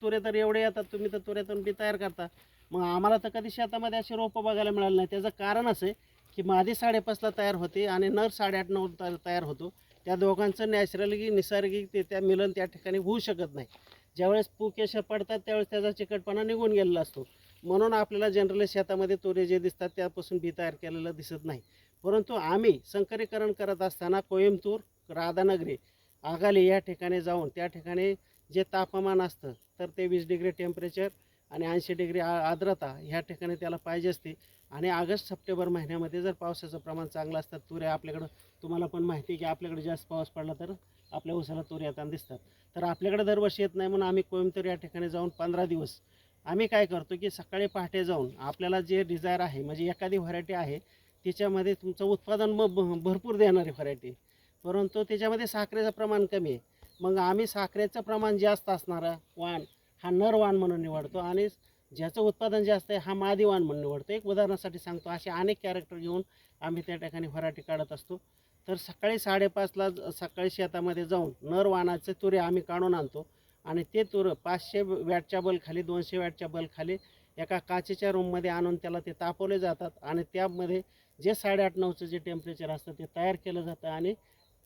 तुरे तर एवढे येतात, तुम्ही तर तुऱ्यातून बी तयार करता. मग आम्हाला तर कधी शेतामध्ये अशी रोपं बघायला मिळाली नाही. त्याचं कारण असं आहे की मादी 5:30ला तयार होते आणि नर 8:30-9 तयार होतो. त्या दोघांचं नॅचरली नैसर्गिकरित्या मिलन त्या ठिकाणी होऊ शकत नाही. ज्यावेळेस पुकेशर पडतात त्यावेळेस त्याचा चिकटपणा निघून गेलेला असतो. म्हणून आपल्याला जनरली शेतामध्ये तुरे जे दिसतात त्यापासून बी तयार केलेलं दिसत नाही. परंतु आम्ही संकरीकरण करत असताना कोइंबतूर, राधानगरी, आगाली या ठिकाणी जाऊन त्या ठिकाणी जे तापमान असतं तर ते 20 डिग्री टेम्परेचर आणि 80 डिग्री आर्द्रता ह्या ठिकाणी त्याला पाहिजे असते. आणि ऑगस्ट सप्टेंबर महिन्यामध्ये जर पावसाचं प्रमाण चांगलं असतं, तुऱ्या आपल्याकडं तुम्हाला पण माहिती आहे की आपल्याकडे जास्त पाऊस पडला तर आपल्या उसाला तुऱ्या येताना दिसतात. तर आपल्याकडे दरवर्षी येत नाही म्हणून आम्ही कोइंबतूर या ठिकाणी जाऊन 15 दिवस आम्ही काय करतो की सकाळी पहाटे जाऊन आपल्याला जे डिझायर आहे म्हणजे एखादी व्हरायटी आहे त्याच्यामध्ये तुमचं उत्पादन मग भरपूर देणारी व्हरायटी, परंतु त्याच्यामध्ये साखरेचं प्रमाण कमी आहे. मग आम्ही साखरेचं प्रमाण जास्त असणारा वाण हा नर वाण म्हणून निवडतो आणि ज्याचं उत्पादन जास्त आहे हा मादी वाण म्हणून निवडतो. एक उदाहरणासाठी सांगतो, असे अनेक कॅरेक्टर घेऊन आम्ही त्या ठिकाणी व्हरायटी काढत असतो. तर सकाळी 5:30ला सकाळी शेतामध्ये जाऊन नर वाणाचे तुरे आम्ही काढून आणतो आणि ते तुरं 500 वॅटच्या बलखाली 200 वॅटच्या बलखाली एका काचेच्या रूममध्ये आणून त्याला ते तापवले जातात आणि त्यामध्ये जे 8:30-9चं जे टेम्परेचर असतं ते तयार केलं जातं. आणि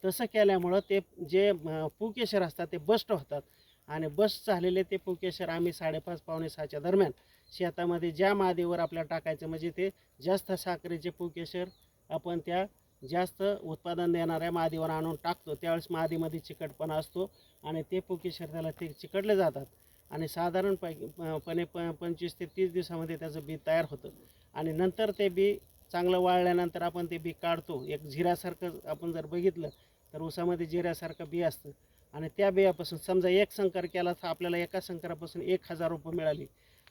तसं केल्यामुळं ते जे पुकेशर असतात ते बस्ट होतात आणि बस्ट झालेले ते पुकेशर आम्ही 5:30-5:45च्या दरम्यान शेतामध्ये ज्या मादीवर आपल्याला टाकायचं म्हणजे ते जास्त साखरेचे पुकेशर आपण त्या जास्त उत्पादन देणाऱ्या मादीवर आणून टाकतो. त्यावेळेस मादीमध्ये चिकटपणा असतो आणि ते पुकेशर त्याला ते चिकटले जातात आणि साधारणपणे 25 ते 30 दिवसामध्ये त्याचं बी तयार होतं. आणि नंतर ते बी चांगलं वाळल्यानंतर आपण ते बी काढतो. एक जिऱ्यासारखं आपण जर बघितलं तर ऊसामध्ये जिऱ्यासारखं बी असतं आणि त्या बियापासून समजा एक संकर केला तर आपल्याला एका संकरापासून 1000 रोपं मिळाली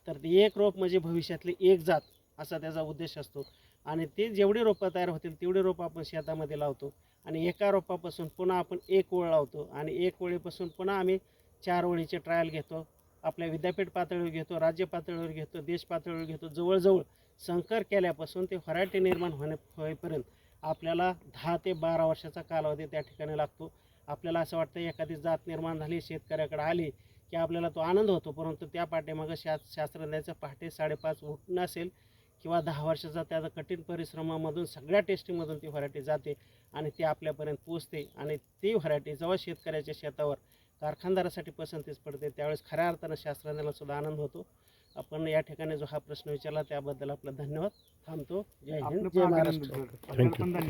तर ती एक रोप म्हणजे भविष्यातली एक जात असा त्याचा उद्देश असतो. आणि ते जेवढी रोपं तयार होतील तेवढी रोपं आपण शेतामध्ये लावतो आणि एका रोपापासून पुन्हा आपण एक ओळ लावतो आणि एक ओळीपासून पुन्हा आम्ही 4 ओळीचे ट्रायल घेतो. आपल्या विद्यापीठ पातळीवर घेतो, राज्य पातळीवर घेतो, देश पातळीवर घेतो. जवळजवळ संकर केल्यापासून ते व्हरायटी निर्माण होईपर्यंत आपल्याला 10 ते 12 वर्षाचा कालावधी त्या ठिकाणी लागतो. आपल्याला असं वाटतं एखादी जात निर्माण झाली शेतकऱ्याकडे आली की आपल्याला तो आनंद होतो, परंतु त्या पाठीमागं शास्त्रज्ञाचं पहाटे 5:30 उठणं असेल किंवा 10 वर्षाचा त्याचा कठीण परिश्रमामधून सगळ्या टेस्टिंगमधून ती व्हरायटी जाते आणि ती आपल्यापर्यंत पोचते. आणि ती व्हरायटी जेव्हा शेतकऱ्याच्या शेतावर कारखानदारासाठी पसंतीस पडते त्यावेळेस खऱ्या अर्थानं शास्त्रज्ञाला सुद्धा आनंद होतो. आपण या ठिकाणी जो हा प्रश्न विचारला त्याबद्दल आपला धन्यवाद. थांबतो. जय हिंद, जय महाराष्ट्र. थँक्यू.